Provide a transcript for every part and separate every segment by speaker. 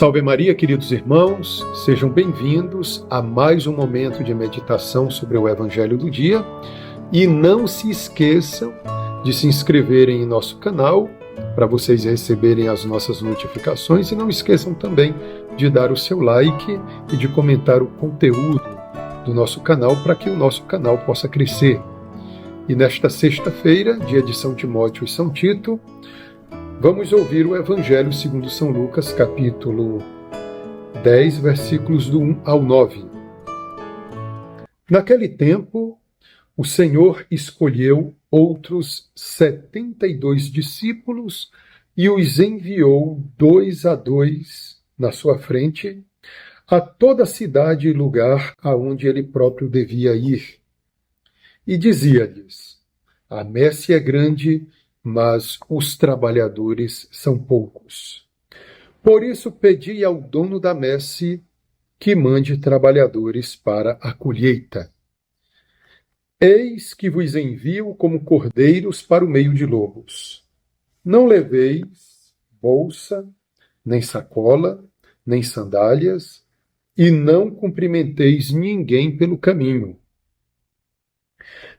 Speaker 1: Salve Maria, queridos irmãos, sejam bem-vindos a mais um momento de meditação sobre o Evangelho do dia e não se esqueçam de se inscreverem em nosso canal para vocês receberem as nossas notificações e não esqueçam também de dar o seu like e de comentar o conteúdo do nosso canal para que o nosso canal possa crescer. E nesta sexta-feira, dia de São Timóteo e São Tito, vamos ouvir o Evangelho segundo São Lucas, capítulo 10, versículos do 1 ao 9. Naquele tempo, o Senhor escolheu outros 72 discípulos e os enviou 2 a 2 na sua frente a toda cidade e lugar aonde ele próprio devia ir. E dizia-lhes: a messe é grande, mas os trabalhadores são poucos. Por isso pedi ao dono da messe que mande trabalhadores para a colheita. Eis que vos envio como cordeiros para o meio de lobos. Não leveis bolsa, nem sacola, nem sandálias, e não cumprimenteis ninguém pelo caminho.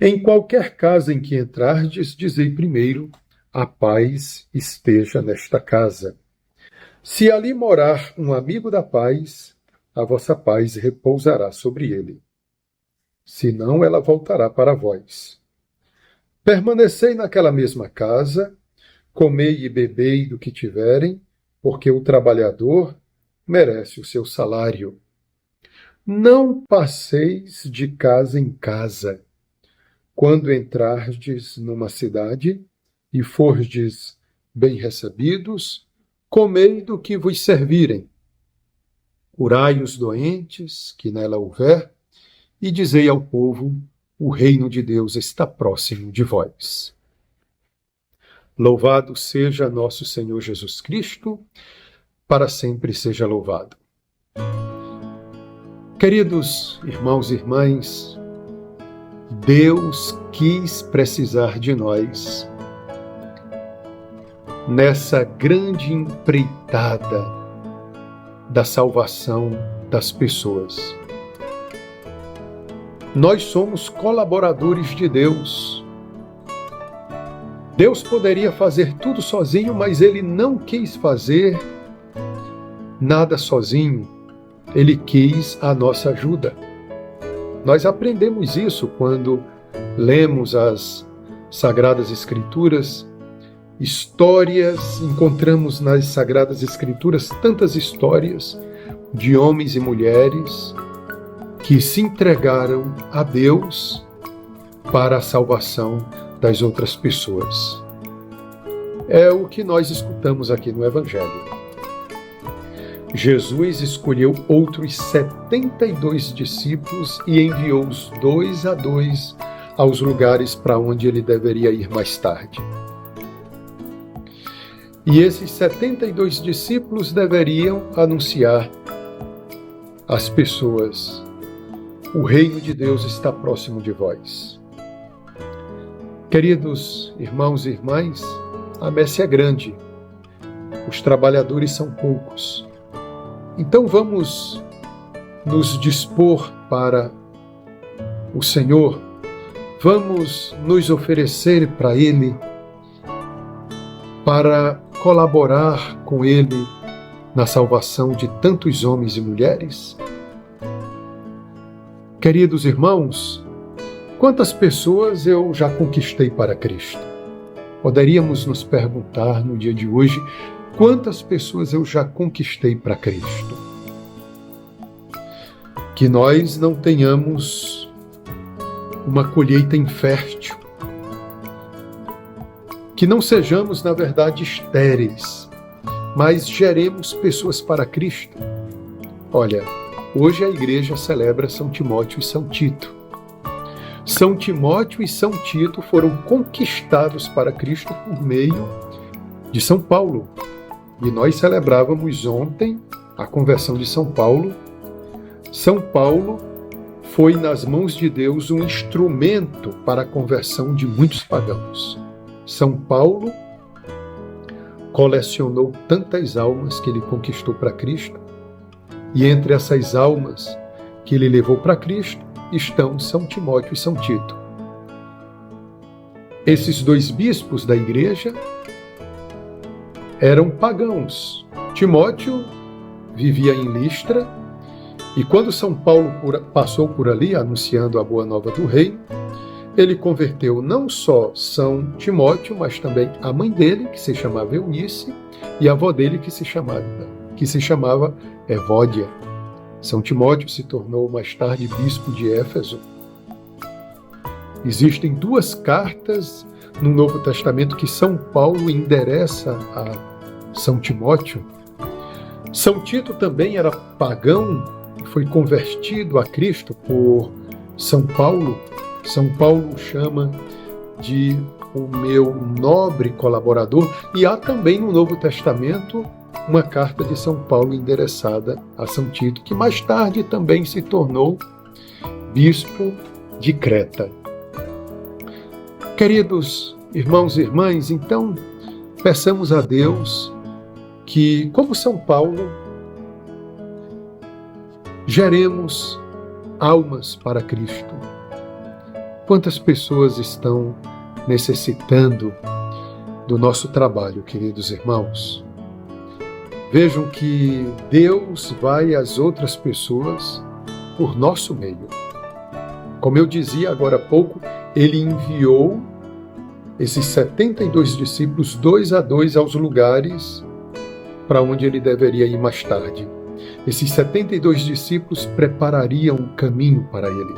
Speaker 1: Em qualquer casa em que entrardes, dizei primeiro: a paz esteja nesta casa. Se ali morar um amigo da paz, a vossa paz repousará sobre ele. Senão ela voltará para vós. Permanecei naquela mesma casa, comei e bebei do que tiverem, porque o trabalhador merece o seu salário. Não passeis de casa em casa. Quando entrardes numa cidade e fordes bem recebidos, comei do que vos servirem. Curai os doentes que nela houver, e dizei ao povo: o reino de Deus está próximo de vós. Louvado seja nosso Senhor Jesus Cristo, para sempre seja louvado. Queridos irmãos e irmãs, Deus quis precisar de nós nessa grande empreitada da salvação das pessoas. Nós somos colaboradores de Deus. Deus poderia fazer tudo sozinho, mas Ele não quis fazer nada sozinho. Ele quis a nossa ajuda. Nós aprendemos isso quando lemos as Sagradas Escrituras, encontramos nas Sagradas Escrituras tantas histórias de homens e mulheres que se entregaram a Deus para a salvação das outras pessoas. É o que nós escutamos aqui no Evangelho. Jesus escolheu outros 72 discípulos e enviou-os 2 a 2 aos lugares para onde ele deveria ir mais tarde. E esses 72 discípulos deveriam anunciar às pessoas: o reino de Deus está próximo de vós. Queridos irmãos e irmãs, a messe é grande, os trabalhadores são poucos. Então vamos nos dispor para o Senhor, vamos nos oferecer para Ele, para colaborar com Ele na salvação de tantos homens e mulheres. Queridos irmãos, quantas pessoas eu já conquistei para Cristo? Poderíamos nos perguntar no dia de hoje: quantas pessoas eu já conquistei para Cristo? Que nós não tenhamos uma colheita infértil. Que não sejamos, na verdade, estéreis, mas geremos pessoas para Cristo. Olha, hoje a igreja celebra São Timóteo e São Tito. São Timóteo e São Tito foram conquistados para Cristo por meio de São Paulo. E nós celebrávamos ontem a conversão de São Paulo. São Paulo foi nas mãos de Deus um instrumento para a conversão de muitos pagãos. São Paulo colecionou tantas almas que ele conquistou para Cristo, e entre essas almas que ele levou para Cristo estão São Timóteo e São Tito. Esses dois bispos da igreja eram pagãos. Timóteo vivia em Listra, e quando São Paulo passou por ali anunciando a boa nova do reino, ele converteu não só São Timóteo, mas também a mãe dele, que se chamava Eunice, e a avó dele, que se chamava Evódia. São Timóteo se tornou mais tarde bispo de Éfeso. Existem duas cartas no Novo Testamento que São Paulo endereça a São Timóteo. São Tito também era pagão e foi convertido a Cristo por São Paulo. São Paulo o chama de o meu nobre colaborador, e há também no Novo Testamento uma carta de São Paulo endereçada a São Tito, que mais tarde também se tornou bispo de Creta. Queridos irmãos e irmãs, então peçamos a Deus que, como São Paulo, geremos almas para Cristo. Quantas pessoas estão necessitando do nosso trabalho, queridos irmãos? Vejam que Deus vai às outras pessoas por nosso meio. Como eu dizia agora há pouco, ele enviou esses 72 discípulos 2 a 2 aos lugares para onde ele deveria ir mais tarde. Esses 72 discípulos preparariam o caminho para ele.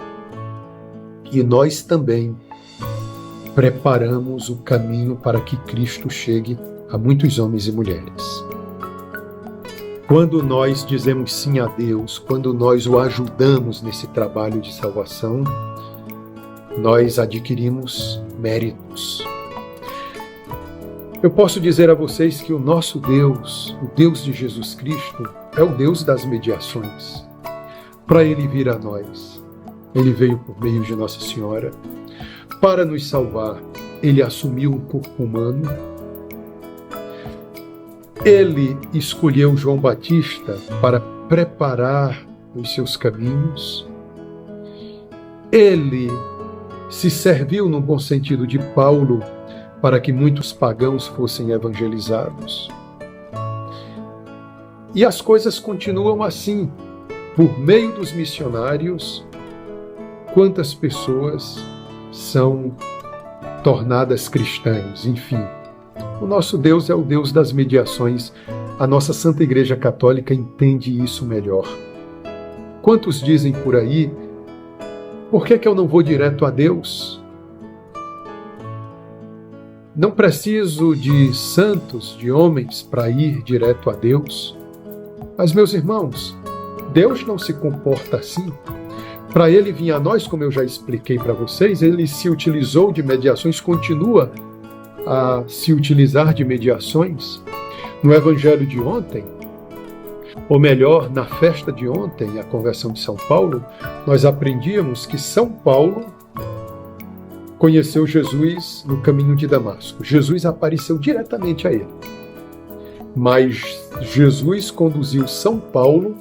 Speaker 1: E nós também preparamos o caminho para que Cristo chegue a muitos homens e mulheres. Quando nós dizemos sim a Deus, quando nós o ajudamos nesse trabalho de salvação, nós adquirimos méritos. Eu posso dizer a vocês que o nosso Deus, o Deus de Jesus Cristo, é o Deus das mediações. Para ele vir a nós, ele veio por meio de Nossa Senhora. Para nos salvar, ele assumiu um corpo humano. Ele escolheu João Batista para preparar os seus caminhos. Ele se serviu, no bom sentido, de Paulo para que muitos pagãos fossem evangelizados. E as coisas continuam assim. Por meio dos missionários, quantas pessoas são tornadas cristãs, enfim. O nosso Deus é o Deus das mediações. A nossa Santa Igreja Católica entende isso melhor. Quantos dizem por aí, por que eu não vou direto a Deus? Não preciso de santos, de homens, para ir direto a Deus. Mas, meus irmãos, Deus não se comporta assim. Para ele vir a nós, como eu já expliquei para vocês, ele se utilizou de mediações, continua a se utilizar de mediações. No Evangelho de ontem, ou melhor, na festa de ontem, a conversão de São Paulo, nós aprendíamos que São Paulo conheceu Jesus no caminho de Damasco. Jesus apareceu diretamente a ele. Mas Jesus conduziu São Paulo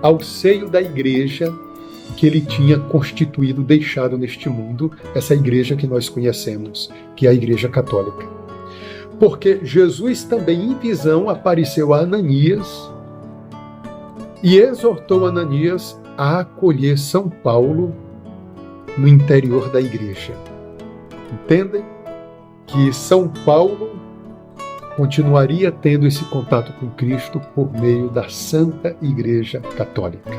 Speaker 1: ao seio da igreja que ele tinha constituído, deixado neste mundo, essa igreja que nós conhecemos, que é a Igreja Católica. Porque Jesus também, em visão, apareceu a Ananias e exortou Ananias a acolher São Paulo no interior da igreja. Entendem? Que São Paulo continuaria tendo esse contato com Cristo por meio da Santa Igreja Católica.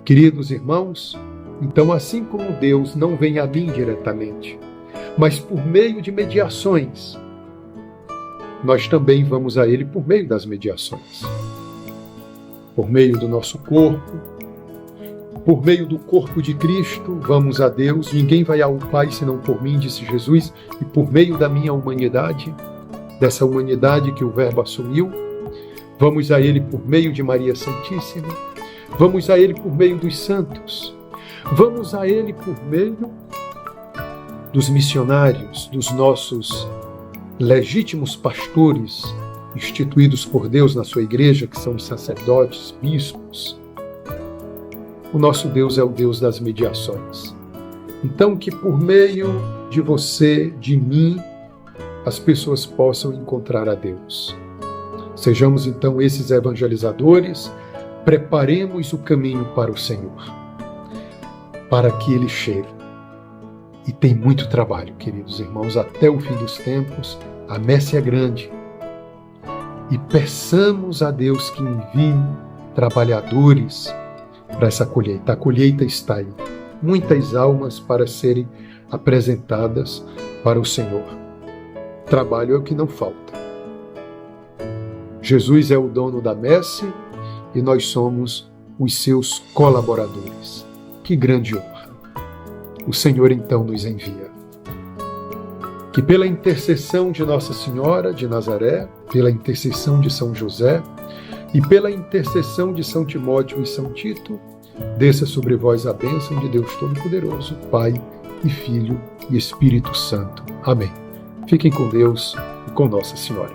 Speaker 1: Queridos irmãos, então assim como Deus não vem a mim diretamente, mas por meio de mediações, nós também vamos a Ele por meio das mediações. Por meio do nosso corpo, por meio do corpo de Cristo, vamos a Deus. Ninguém vai ao Pai senão por mim, disse Jesus, e por meio da minha humanidade, dessa humanidade que o Verbo assumiu, vamos a Ele por meio de Maria Santíssima, vamos a Ele por meio dos santos, vamos a Ele por meio dos missionários, dos nossos legítimos pastores instituídos por Deus na sua igreja, que são os sacerdotes, bispos. O nosso Deus é o Deus das mediações. Então, que por meio de você, de mim, as pessoas possam encontrar a Deus. Sejamos então esses evangelizadores, preparemos o caminho para o Senhor, para que Ele chegue. E tem muito trabalho, queridos irmãos, até o fim dos tempos, a messe é grande. E peçamos a Deus que envie trabalhadores para essa colheita. A colheita está aí. Muitas almas para serem apresentadas para o Senhor. Trabalho é o que não falta. Jesus é o dono da messe e nós somos os seus colaboradores. Que grande honra! O Senhor então nos envia. Que pela intercessão de Nossa Senhora de Nazaré, pela intercessão de São José e pela intercessão de São Timóteo e São Tito, desça sobre vós a bênção de Deus Todo-Poderoso, Pai e Filho e Espírito Santo. Amém. Fiquem com Deus e com Nossa Senhora.